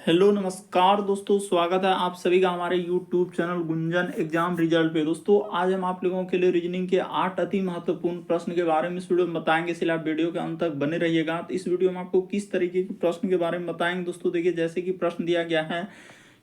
Hello नमस्कार दोस्तों, स्वागत है आप सभी का हमारे YouTube channel Gunjan exam result पे। दोस्तों आज हम आप लोगों के लिए रीजनिंग के 8 अति महत्वपूर्ण प्रश्न के बारे में इस वीडियो में बताएंगे, इसलिए आप वीडियो के अंत तक बने रहिएगा। तो इस वीडियो में आपको किस तरीके के प्रश्न के बारे में बताएंगे दोस्तों। देखिए, जैसे कि प्रश्न दिया गया है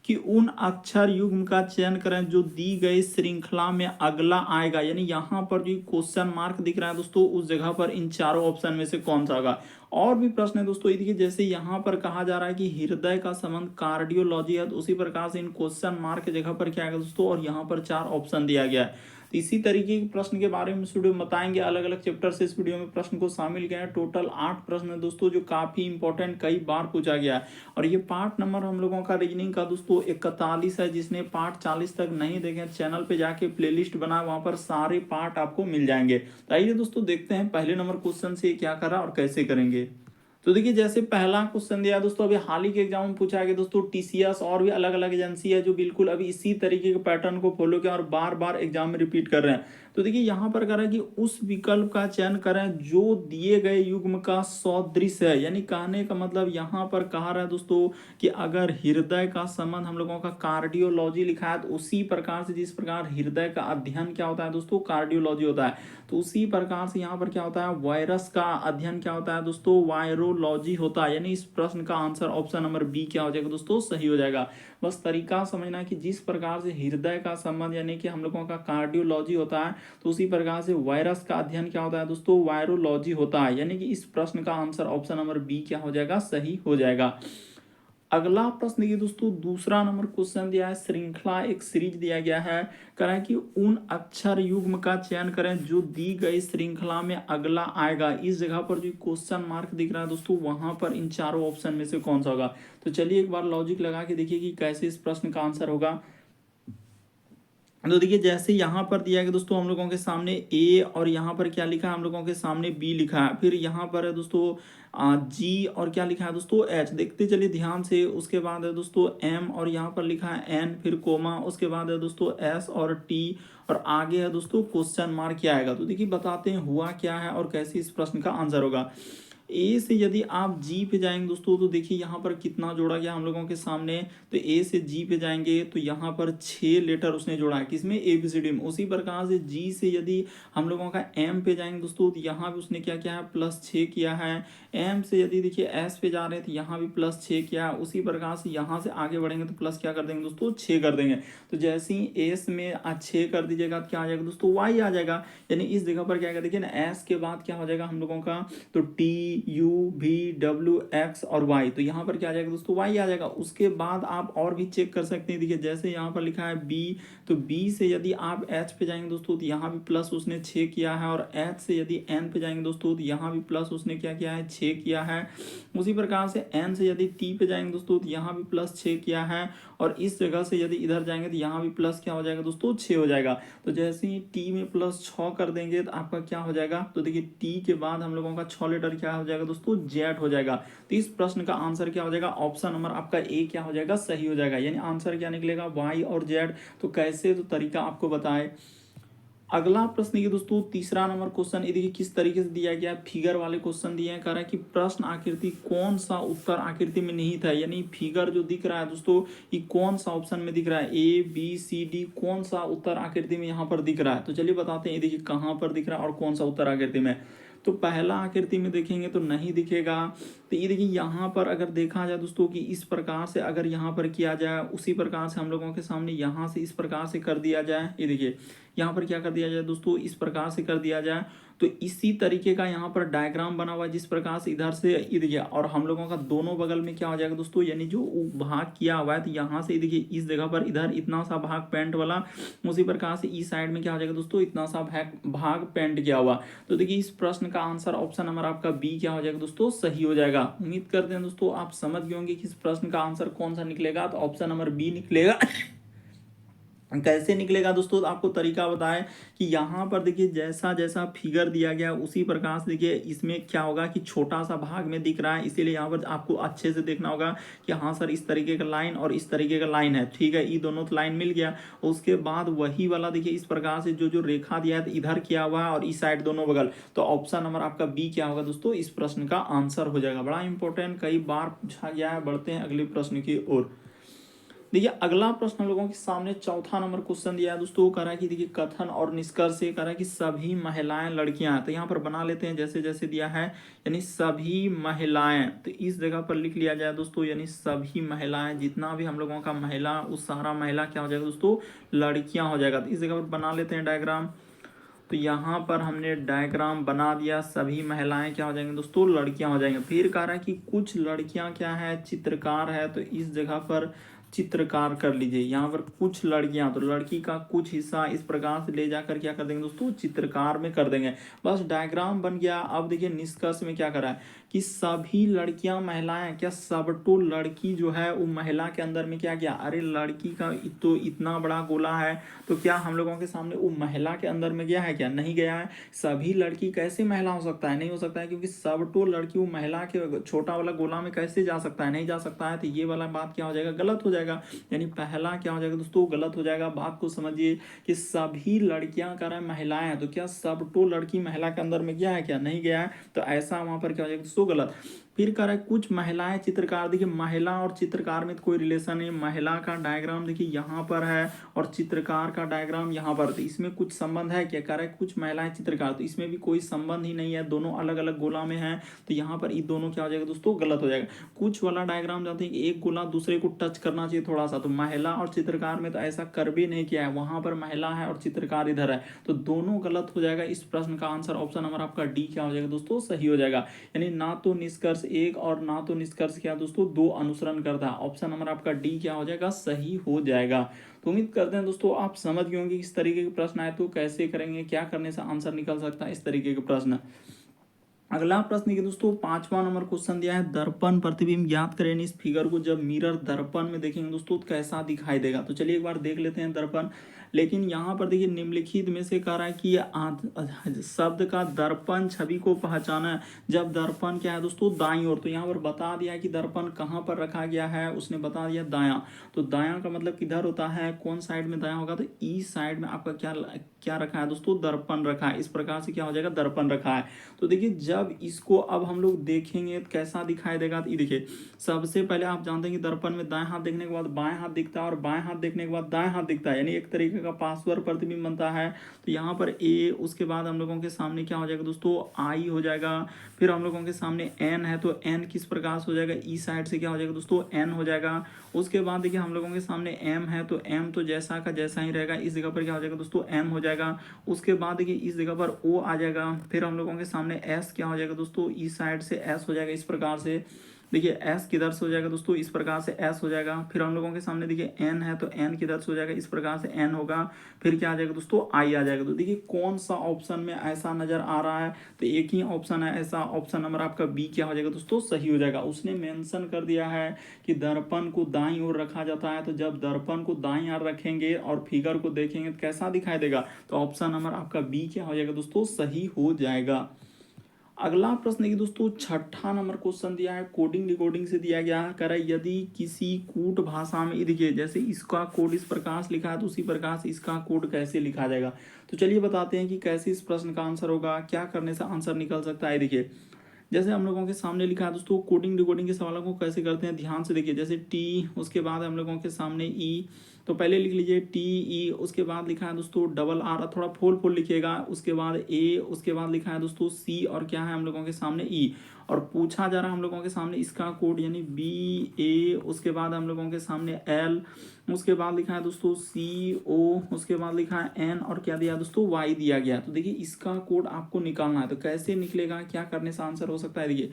कि उन अक्षर युग्म का चयन करें जो दी गई श्रृंखला में अगला आएगा। यानी यहाँ पर जो क्वेश्चन मार्क दिख रहा है दोस्तों, उस जगह पर इन चारों ऑप्शन में से कौन सा होगा। और भी प्रश्न है दोस्तों, देखिए जैसे यहाँ पर कहा जा रहा है कि हृदय का संबंध कार्डियोलॉजी है, तो उसी प्रकार से इन क्वेश्चन मार्क की जगह पर क्या आएगा दोस्तों, और यहाँ पर चार ऑप्शन दिया गया है। तो इसी तरीके के प्रश्न के बारे में इस वीडियो में बताएंगे। अलग अलग चैप्टर से इस वीडियो में प्रश्न को शामिल किया है। टोटल 8 प्रश्न है दोस्तों, जो काफी इंपॉर्टेंट कई बार पूछा गया है। और ये पार्ट नंबर हम लोगों का रीजनिंग का दोस्तों 41 है। जिसने पार्ट 40 तक नहीं देखे, चैनल पे जाके प्लेलिस्ट बना, वहां पर सारे पार्ट आपको मिल जाएंगे। तो आइए दोस्तों देखते हैं पहले नंबर क्वेश्चन से क्या करा और कैसे करेंगे। तो देखिए, जैसे पहला क्वेश्चन दिया दोस्तों, अभी हाल ही के एग्जाम में पूछा गया दोस्तों। टीसीएस और भी अलग अलग एजेंसी है जो बिल्कुल अभी इसी तरीके के पैटर्न को फॉलो किया और बार बार एग्जाम में रिपीट कर रहे हैं। तो देखिए यहाँ पर कह रहा है कि उस विकल्प का चयन करें जो दिए गए युग्म का सदृश है। यानी कहने का मतलब यहाँ पर कहा रहा है दोस्तों कि अगर हृदय का संबंध हम लोगों का कार्डियोलॉजी लिखा है, तो उसी प्रकार से जिस प्रकार हृदय का अध्ययन क्या होता है दोस्तों, कार्डियोलॉजी होता है, तो उसी प्रकार से यहाँ पर क्या होता है, वायरस का अध्ययन क्या होता है दोस्तों, वायरोलॉजी होता है। यानी इस प्रश्न का आंसर ऑप्शन नंबर बी क्या हो जाएगा दोस्तों, सही हो जाएगा। बस तरीका समझना कि जिस प्रकार से हृदय का संबंध यानी कि हम लोगों का कार्डियोलॉजी होता है, तो उसी प्रकार से वायरस का अध्ययन क्या होता है दोस्तों, वायरोलॉजी होता है। यानी कि इस प्रश्न का आंसर ऑप्शन नंबर बी क्या हो जाएगा, सही हो जाएगा। अगला प्रश्न देखिए दोस्तों, दूसरा नंबर क्वेश्चन दिया है, श्रृंखला एक सीरीज दिया गया है। कह रहा है कि उन अक्षर युग्म का चयन करें जो दी गई श्रृंखला में अगला आएगा। इस जगह पर जो क्वेश्चन मार्क दिख रहा है दोस्तों, वहां पर इन चारों ऑप्शन में से कौन सा होगा। तो चलिए एक बार लॉजिक लगा के देखिए कि कैसे इस प्रश्न का आंसर होगा। तो देखिए, जैसे यहाँ पर दिया गया दोस्तों हम लोगों के सामने ए, और यहाँ पर क्या लिखा है, हम लोगों के सामने बी लिखा है। फिर यहाँ पर है दोस्तों जी, और क्या लिखा है दोस्तों, एच। देखते चलिए ध्यान से। उसके बाद है दोस्तों एम, और यहाँ पर लिखा है एन, फिर कोमा, उसके बाद है दोस्तों एस और टी, और आगे है दोस्तों क्वेश्चन मार्क क्या आएगा। तो देखिए बताते हैं हुआ क्या है और कैसे इस प्रश्न का आंसर होगा। ए से यदि आप जी पे जाएंगे दोस्तों, तो देखिए यहाँ पर कितना जोड़ा गया हम लोगों के सामने। तो ए से जी पे जाएंगे तो यहाँ पर 6 लेटर उसने जोड़ा है, किसमें, एबीसीडी में। उसी प्रकार से जी से यदि हम लोगों का एम पे जाएंगे दोस्तों, तो यहाँ भी उसने क्या किया है, +6 किया है। एम से यदि देखिए एस पे जा रहे हैं तो यहाँ भी +6 किया है। उसी प्रकार से यहाँ से आगे बढ़ेंगे तो प्लस क्या कर देंगे दोस्तों, 6 कर देंगे। तो जैसे ही एस में 6 कर दीजिएगा तो क्या आ जाएगा दोस्तों, वाई आ जाएगा। यानी इस जगह पर क्या आएगा, देखिए ना, एस के बाद क्या हो जाएगा हम लोगों का, तो T, U, V, W, X और वाई। तो यहाँ पर क्या आ जाएगा दोस्तों, वाई आ जाएगा। उसके बाद आप और भी चेक कर सकते हैं। देखिए जैसे यहाँ पर लिखा है बी, तो बी से यदि आप एच पे जाएंगे दोस्तों, तो यहाँ भी प्लस उसने 6 किया है। और एच से यदि एन पे जाएंगे दोस्तों, तो यहाँ भी प्लस उसने क्या किया है, 6 किया है। उसी प्रकार से एन से यदि टी पे जाएंगे दोस्तों, तो यहाँ भी +6 किया है। और इस जगह से यदि इधर जाएंगे तो यहाँ भी प्लस क्या हो जाएगा दोस्तों, 6 हो जाएगा। तो जैसे ही टी में +6 कर देंगे तो आपका क्या हो जाएगा, तो देखिए टी के बाद हम लोगों का 6 लेटर क्या हो जाएगा दोस्तों, जेड हो जाएगा। तो इस प्रश्न का आंसर क्या हो जाएगा, ऑप्शन नंबर आपका ए क्या हो जाएगा, सही हो जाएगा। यानी आंसर क्या निकलेगा, वाई और जेड। तो कैसे, तो तरीका आपको बताए। अगला प्रश्न ये दोस्तों, तीसरा नंबर क्वेश्चन, ये देखिए किस तरीके से दिया गया है। फिगर वाले क्वेश्चन दिए हैं। कह रहा है कि प्रश्न आकृति कौन सा उत्तर आकृति में निहित है। यानी फिगर जो दिख रहा है दोस्तों, ये कौन सा ऑप्शन में दिख रहा है, ए, बी, सी, डी, कौन सा उत्तर आकृति में यहाँ पर दिख रहा है। तो चलिए बताते हैं, ये देखिए कहाँ पर दिख रहा है और कौन सा उत्तर आकृति में। तो पहला आकृति में देखेंगे तो नहीं दिखेगा। तो ये देखिए यहाँ पर अगर देखा जाए दोस्तों कि इस प्रकार से अगर यहाँ पर किया जाए, उसी प्रकार से हम लोगों के सामने यहाँ से इस प्रकार से कर दिया जाए। ये देखिए यहाँ पर क्या कर दिया जाए दोस्तों, इस प्रकार से कर दिया जाए। तो इसी तरीके का यहाँ पर डायग्राम बना हुआ है, जिस प्रकार से इधर से ये देखिए, और हम लोगों का दोनों बगल में क्या हो जाएगा दोस्तों, यानी जो भाग किया हुआ है, तो यहाँ से देखिए इस जगह पर इधर इतना सा भाग पेंट वाला, उसी प्रकार से इस साइड में क्या हो जाएगा दोस्तों, इतना सा भाग पेंट किया हुआ। तो देखिए इस प्रश्न का आंसर ऑप्शन नंबर आपका बी क्या हो जाएगा दोस्तों, सही हो जाएगा। उम्मीद करते हैं दोस्तों आप समझ गए होंगे कि इस प्रश्न का आंसर कौन सा निकलेगा। तो ऑप्शन नंबर बी निकलेगा। कैसे निकलेगा दोस्तों, तो आपको तरीका बताएं कि यहाँ पर देखिए जैसा जैसा फिगर दिया गया उसी प्रकार से देखिए इसमें क्या होगा कि छोटा सा भाग में दिख रहा है, इसीलिए यहाँ पर आपको अच्छे से देखना होगा कि हाँ सर इस तरीके का लाइन और इस तरीके का लाइन है, ठीक है, ये दोनों तो लाइन मिल गया। उसके बाद वही वाला देखिए इस प्रकार से जो जो रेखा दिया है इधर किया हुआ है और इस साइड दोनों बगल, तो ऑप्शन नंबर आपका बी क्या होगा दोस्तों, इस प्रश्न का आंसर हो जाएगा। बड़ा इंपॉर्टेंट, कई बार पूछा गया है। बढ़ते हैं अगले प्रश्न की ओर। देखिए अगला प्रश्न हम लोगों के सामने चौथा नंबर क्वेश्चन दिया है दोस्तों, कह रहा है कि देखिए कथन और निष्कर्ष से कह रहा है कि सभी महिलाएं लड़कियां हैं, तो यहाँ पर बना लेते हैं जैसे जैसे दिया है, यानी सभी महिलाएं, तो इस जगह पर लिख लिया जाए दोस्तों, यानी सभी महिलाएं, जितना भी हम लोगों का महिला उस सारा महिला क्या हो जाएगा दोस्तों, लड़कियां हो जाएगा। तो इस जगह पर बना लेते हैं डायग्राम। तो यहाँ पर हमने डायग्राम बना दिया, सभी महिलाएं क्या हो जाएंगी दोस्तों, लड़कियां हो जाएंगी। फिर कह रहा है कि कुछ लड़कियां क्या है, चित्रकार है, तो इस जगह पर चित्रकार कर लीजिए। यहाँ पर कुछ लड़कियां, तो लड़की का कुछ हिस्सा इस प्रकार से ले जाकर क्या कर देंगे दोस्तों, चित्रकार में कर देंगे। बस डायग्राम बन गया। अब देखिए निष्कर्ष में क्या करा है कि सभी लड़कियां महिलाएं, क्या सबटो लड़की जो है वो महिला के अंदर में क्या किया, अरे लड़की का तो इतना बड़ा गोला है, तो क्या हम लोगों के सामने वो महिला के अंदर में गया है क्या, नहीं गया है। सभी लड़की कैसे महिला हो सकता है, नहीं हो सकता है, क्योंकि सबटो लड़की वो महिला के छोटा वाला गोला में कैसे जा सकता है, नहीं जा सकता है। तो ये वाला बात क्या हो जाएगा, गलत हो जाएगा। यानी पहला क्या हो जाएगा दोस्तों, गलत हो जाएगा। बात को समझिए कि सभी लड़कियां कर रहे हैं महिलाएं हैं, तो क्या सबटो लड़की महिला के अंदर में गया है क्या, नहीं गया है, तो ऐसा वहां पर क्या हो जाएगा दोस्तों, गलत। फिर कह रहा है कुछ महिलाएं चित्रकार, देखिए महिला और चित्रकार में तो कोई रिलेशन नहीं। महिला का डायग्राम देखिए यहाँ पर है और चित्रकार का डायग्राम यहाँ पर, तो इसमें कुछ संबंध है क्या, कह रहा है कुछ महिलाएं चित्रकार, तो इसमें भी कोई संबंध ही नहीं है, दोनों अलग अलग गोला में है, तो यहाँ पर ये दोनों क्या हो जाएगा दोस्तों, गलत हो जाएगा। कुछ वाला डायग्राम जानते हैं कि एक गोला दूसरे को टच करना चाहिए थोड़ा सा, तो महिला और चित्रकार में तो ऐसा कर भी नहीं किया है, वहां पर महिला है और चित्रकार इधर है, तो दोनों गलत हो जाएगा। इस प्रश्न का आंसर ऑप्शन नंबर आपका डी क्या हो जाएगा दोस्तों, सही हो जाएगा। यानी ना तो निष्कर्ष एक और ना तो निष्कर्ष क्या दोस्तों, दो अनुसरण करता है। ऑप्शन नंबर आपका डी क्या हो जाएगा, सही हो जाएगा। तो उम्मीद करते हैं दोस्तों आप समझ गए होंगे इस तरीके के प्रश्न आए तो कैसे करेंगे, क्या करने से आंसर निकल सकता है इस तरीके के प्रश्न। अगला प्रश्न के दोस्तों पांचवा नंबर क्वेश्चन दिया है, दर्पण प्रतिबिंब ज्ञात करें। इस फिगर को जब मिरर दर्पण में देखेंगे दोस्तों तो कैसा दिखाई देगा, तो चलिए एक बार देख लेते हैं दर्पण। लेकिन यहाँ पर देखिए निम्नलिखित में से कह रहा है कि शब्द का दर्पण छवि को पहचाना। जब दर्पण क्या है दोस्तों, दाईं ओर, तो यहाँ पर बता दिया कि दर्पण कहाँ पर रखा गया है, उसने बता दिया दायां। तो दायां का मतलब किधर होता है, कौन साइड में दायां होगा, तो ई साइड में आपका क्या क्या रखा है दोस्तों, दर्पण रखा है। इस प्रकार से क्या हो जाएगा, दर्पण रखा है। तो देखिए जब इसको अब हम लोग देखेंगे तो कैसा दिखाई देगा, तो ये देखिए सबसे पहले आप जानते हैं कि दर्पण में दाएं हाथ देखने के बाद बाएं हाथ दिखता है और बाएं हाथ देखने के बाद दाएं हाथ दिखता है, यानी एक तरीके का पार्श्व प्रतिबिंब बनता है। तो यहाँ पर ए, उसके बाद हम लोगों के सामने क्या हो जाएगा दोस्तों, आई हो जाएगा। फिर हम लोगों के सामने एन है, तो एन किस प्रकार से हो जाएगा, ई साइड से क्या हो जाएगा दोस्तों, एन हो जाएगा। उसके बाद देखिए हम लोगों के सामने एम है, तो एम तो जैसा का जैसा ही रहेगा, इस जगह पर क्या हो जाएगा दोस्तों, एम हो जाएगा। उसके बाद देखिए इस जगह पर ओ आ जाएगा। फिर हम लोगों के सामने एस क्या हो जाएगा दोस्तों, इस साइड से एस हो जाएगा। इस प्रकार से देखिए एस किधर से हो जाएगा दोस्तों, इस प्रकार से एस हो जाएगा। फिर हम लोगों के सामने देखिए एन है, तो एन किधर से हो जाएगा, इस प्रकार से एन होगा। फिर क्या आ जाएगा दोस्तों, आई आ जाएगा। तो देखिए कौन सा ऑप्शन में ऐसा नजर आ रहा है, तो एक ही ऑप्शन है ऐसा, ऑप्शन नंबर आपका बी क्या हो जाएगा दोस्तों, सही हो जाएगा। उसने मेंशन कर दिया है कि दर्पण को दाईं ओर रखा जाता है, तो जब दर्पण को दाईं ओर रखेंगे और फिगर को देखेंगे तो कैसा दिखाई देगा, तो ऑप्शन नंबर आपका बी क्या हो जाएगा दोस्तों, सही हो जाएगा। अगला प्रश्न है दोस्तों छठा नंबर क्वेश्चन दिया है, कोडिंग डिकोडिंग से दिया गया है। कह रहा है यदि किसी कूट भाषा में, देखिए जैसे इसका कोड इस प्रकार से लिखा है तो उसी प्रकार से इसका कोड कैसे लिखा जाएगा, तो चलिए बताते हैं कि कैसे इस प्रश्न का आंसर होगा, क्या करने से आंसर निकल सकता है। देखिए जैसे हम लोगों के सामने लिखा है दोस्तों, कोडिंग डिकोडिंग के सवालों को कैसे करते हैं ध्यान से देखिए। जैसे टी, उसके बाद हम लोगों के सामने ई, तो पहले लिख लीजिए टी ई, उसके बाद लिखा है दोस्तों डबल आर, थोड़ा फोल फोल लिखिएगा। उसके बाद ए, उसके बाद लिखा है दोस्तों सी, और क्या है हम लोगों के सामने ई। और पूछा जा रहा है हम लोगों के सामने इसका कोड यानी बी ए, उसके बाद हम लोगों के सामने एल, उसके बाद लिखा है दोस्तों सी ओ, उसके बाद लिखा है एन, और क्या दिया दोस्तों, वाई दिया गया। तो देखिए इसका कोड आपको निकालना है, तो कैसे निकलेगा, क्या करने से आंसर हो सकता है। देखिए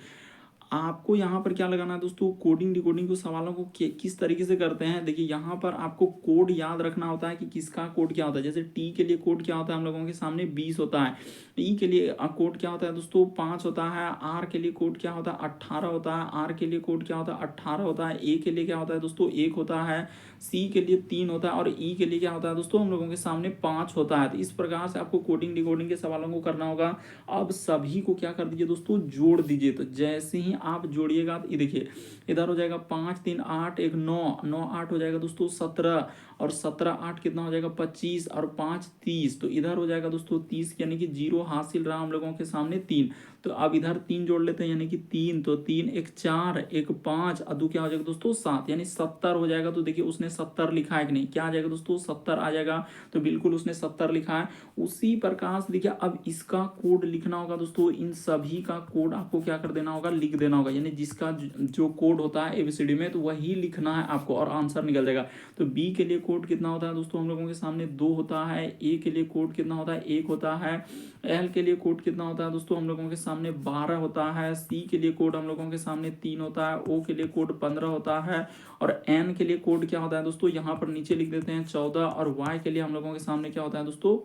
आपको यहाँ पर क्या लगाना है दोस्तों, कोडिंग डिकोडिंग को सवालों को किस तरीके से करते हैं। देखिए यहाँ पर आपको कोड याद रखना होता है कि किसका कोड क्या होता है। जैसे टी के लिए कोड क्या होता है हम लोगों के सामने 20 होता है, ई के लिए कोड क्या होता है दोस्तों 5 होता है, आर के लिए कोड क्या होता है 18 होता है, आर के लिए कोड क्या होता है 18 होता है, ए के लिए क्या होता है दोस्तों 1 होता है, सी के लिए 3 होता है और ई के लिए क्या होता है दोस्तों हम लोगों के सामने 5 होता है। तो इस प्रकार से आपको कोडिंग डिकोडिंग के सवालों को करना होगा। अब सभी को क्या कर दीजिए दोस्तों, जोड़ दीजिए। तो जैसे ही आप जोड़िएगा तो ये देखिए इधर हो जाएगा 5 3 8 1 9 9 8 हो जाएगा दोस्तों 17 और 17 8 कितना हो जाएगा 25 और 5 30। तो इधर हो जाएगा दोस्तों 30 यानी कि 0 हासिल रहा हम लोगों के सामने 3। तो अब इधर 3 जोड़ लेते हैं यानी कि 3, तो 3 1 4 1 5 अदू क्या हो जाएगा दोस्तों 7 यानी 70 हो जाएगा। तो देखिए उसने 70 लिखा है कि नहीं, क्या आ जाएगा दोस्तों 70 आ जाएगा। तो बिल्कुल उसने 70 लिखा है। उसी प्रकार से देखिए अब इसका कोड लिखना होगा दोस्तों, इन सभी का कोड आपको क्या कर देना होगा, लिख देना होगा। यानी जिसका जो कोड होता है एबीसीडी में तो वही लिखना है आपको और आंसर निकल जाएगा। तो बी के लिए कोड कितना होता है दोस्तों हम लोगों के सामने 2 होता है, ए के लिए कोड कितना होता है 1 होता है, एल के लिए कोड कितना होता है दोस्तों हम लोगों के सामने 12 होता है, सी के लिए कोड हम लोगों के सामने 3 होता है, ओ के लिए कोड 15 होता है और एन के लिए कोड क्या होता है दोस्तों यहाँ पर नीचे लिख देते हैं 14 और वाई के लिए हम लोगों के सामने क्या होता है दोस्तों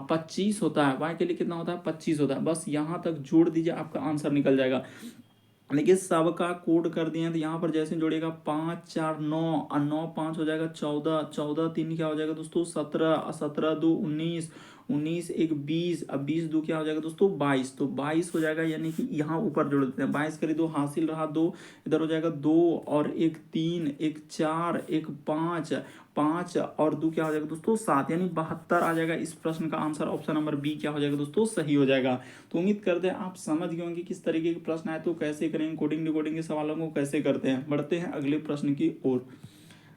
25 होता है। वाई के लिए कितना होता है 25 होता है। बस यहाँ तक जोड़ दीजिए आपका आंसर निकल जाएगा। देखिए सबका कोड कर दिए हैं तो यहाँ पर जैसे जोड़ेगा 5 4 9 और 9 5 हो जाएगा 14, 14 3 क्या हो जाएगा दोस्तों 17, 17 2 19, 19 1 20, अब 20 2 क्या हो जाएगा दोस्तों 22। तो 22 हो जाएगा यानी कि यहाँ ऊपर जोड़ देते हैं 22 करी 2 हासिल रहा 2, इधर हो जाएगा 2 और 1 3 1 4 1 5, 5 और 2 क्या हो जाएगा दोस्तों 7 यानी 72 आ जाएगा। इस प्रश्न का आंसर ऑप्शन नंबर बी क्या हो जाएगा दोस्तों सही हो जाएगा। तो उम्मीद करते हैं आप समझ गए होंगे किस तरीके के प्रश्न आए तो कैसे करेंगे, कोडिंग डिकोडिंग के सवालों को कैसे करते हैं। बढ़ते हैं अगले प्रश्न की ओर।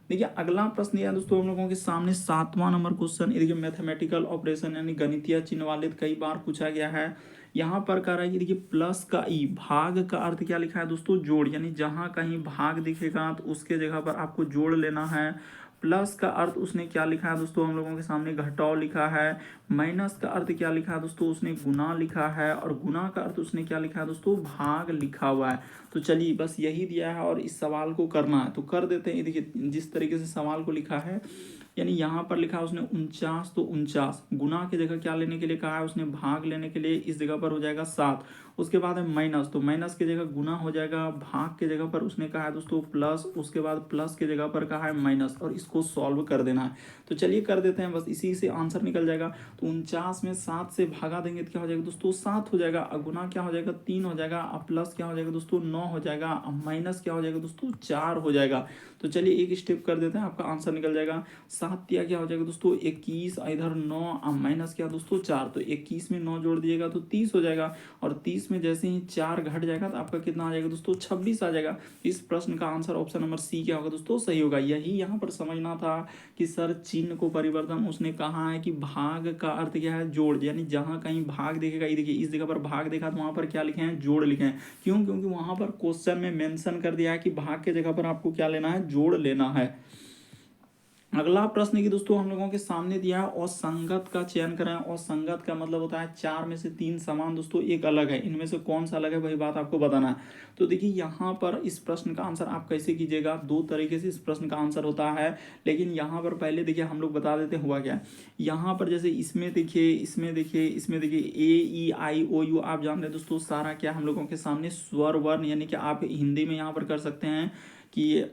देखिए अगला प्रश्न यह दोस्तों हम लोगों के सामने 7वां नंबर क्वेश्चन, देखिए मैथमेटिकल ऑपरेशन यानी गणितीय चिन्ह वाले कई बार पूछा गया है। यहाँ पर कह रहा है कि देखिए प्लस का ई भाग का अर्थ क्या लिखा है दोस्तों जोड़, यानी जहां कहीं भाग दिखेगा तो उसके जगह पर आपको जोड़ लेना है। प्लस का अर्थ उसने क्या लिखा है दोस्तों हम लोगों के सामने घटाव लिखा है। माइनस का अर्थ क्या लिखा है दोस्तों उसने गुना लिखा है और गुना का अर्थ उसने क्या लिखा है दोस्तों भाग लिखा हुआ है। तो चलिए बस यही दिया है और इस सवाल को करना है तो कर देते हैं। देखिए जिस तरीके से सवाल को लिखा है यानी यहाँ पर लिखा है उसने 49, तो 49 गुना की जगह क्या लेने के लिए कहा है उसने भाग लेने के लिए, इस जगह पर हो जाएगा 7। उसके बाद है माइनस, तो माइनस की जगह गुना हो जाएगा, भाग के जगह पर उसने कहा है दोस्तों प्लस, उसके बाद प्लस के जगह पर कहा है माइनस और इसको सॉल्व कर देना है। तो चलिए कर देते हैं, बस इसी से आंसर निकल जाएगा। तो 49 में 7 से भागा देंगे तो क्या हो जाएगा दोस्तों 7 हो जाएगा, गुना क्या हो जाएगा 3 हो जाएगा, प्लस क्या हो जाएगा दोस्तों 9 हो जाएगा, माइनस क्या हो जाएगा दोस्तों 4 हो जाएगा। तो चलिए एक स्टेप कर देते हैं आपका आंसर निकल जाएगा। 7 दिया क्या हो जाएगा दोस्तों 21, इधर 9 माइनस क्या दोस्तों 4, तो 21 में 9 जोड़ दिएगा तो 30 हो जाएगा और 30 में जैसे ही 4 घट जाएगा तो आपका कितना आ जाएगा दोस्तों 26 आ जाएगा। इस प्रश्न का आंसर ऑप्शन नंबर सी क्या होगा दोस्तों सही होगा। यही यहाँ पर समझना था कि सर चिन्ह को परिवर्तन उसने कहा है कि भाग का अर्थ क्या है जोड़, यानी जहां कहीं भाग दिखेगा, ये देखिए इस जगह पर भाग देखा तो वहां पर क्या लिखे हैं जोड़ लिखे हैं। क्यों, क्योंकि वहां पर क्वेश्चन में मेंशन कर दिया है कि भाग के जगह पर आपको क्या लेना है जोड़ लेना है। अगला प्रश्न की दोस्तों हम लोगों के सामने दिया है और संगत का चयन करें। और संगत का मतलब होता है 4 में से 3 समान दोस्तों एक अलग है, इनमें से कौन सा अलग है वही बात आपको बताना है। तो देखिए यहाँ पर इस प्रश्न का आंसर आप कैसे कीजिएगा, 2 तरीके से इस प्रश्न का आंसर होता है। लेकिन यहाँ पर पहले देखिए हम लोग बता देते हुआ क्या, यहाँ पर जैसे इसमें देखिए इसमें देखिए इसमें देखिए ए ई आई ओ यू आप जान रहे हैं दोस्तों सारा क्या हम लोगों के सामने स्वर वर्ण, यानी कि आप हिंदी में यहाँ पर कर सकते हैं कि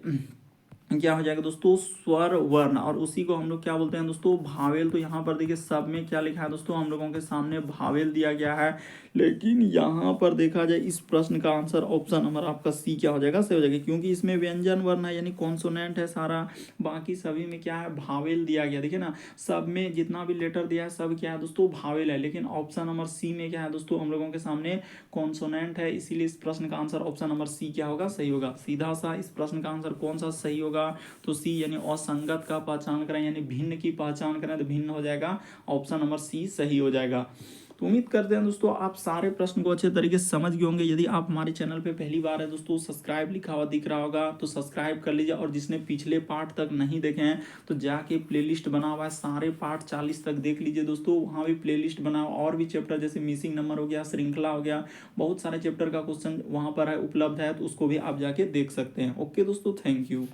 क्या हो जाएगा दोस्तों स्वर वर्ण, और उसी को हम लोग क्या बोलते हैं दोस्तों भावेल। तो यहाँ पर देखिए सब में क्या लिखा है दोस्तों हम लोगों के सामने भावेल दिया गया है। लेकिन यहाँ पर देखा जाए इस प्रश्न का आंसर ऑप्शन नंबर आपका सी क्या हो जाएगा सही हो जाएगा, क्योंकि इसमें व्यंजन वर्ण है यानी कॉन्सोनेंट है सारा, बाकी सभी में क्या है भावेल दिया गया। देखिए ना सब में जितना भी लेटर दिया है सब क्या है दोस्तों भावेल है, लेकिन ऑप्शन नंबर सी में क्या है दोस्तों हम लोगों के सामने कॉन्सोनेंट है, इसीलिए इस प्रश्न का आंसर ऑप्शन नंबर सी क्या होगा सही होगा। सीधा सा इस प्रश्न का आंसर कौन सा सही होगा, तो सी यानी असंगत का पहचान करें यानी भिन्न की पहचान करें तो भिन्न हो जाएगा, ऑप्शन नंबर सी सही हो जाएगा। तो उम्मीद करते हैं दोस्तों आप सारे प्रश्न को अच्छे तरीके से समझ गए होंगे। यदि आप हमारे चैनल पे पहली बार है दोस्तों, सब्सक्राइब लिखा हुआ दिख रहा होगा तो सब्सक्राइब कर लीजिए, और जिसने पिछले पार्ट तक नहीं देखे हैं तो जाके प्लेलिस्ट बना हुआ है, सारे पार्ट 40 तक देख लीजिए दोस्तों। वहाँ भी प्लेलिस्ट बना हुआ, और भी चैप्टर जैसे मिसिंग नंबर हो गया, श्रृंखला हो गया, बहुत सारे चैप्टर का क्वेश्चन वहाँ पर है उपलब्ध है, तो उसको भी आप जाके देख सकते हैं। ओके दोस्तों, थैंक यू।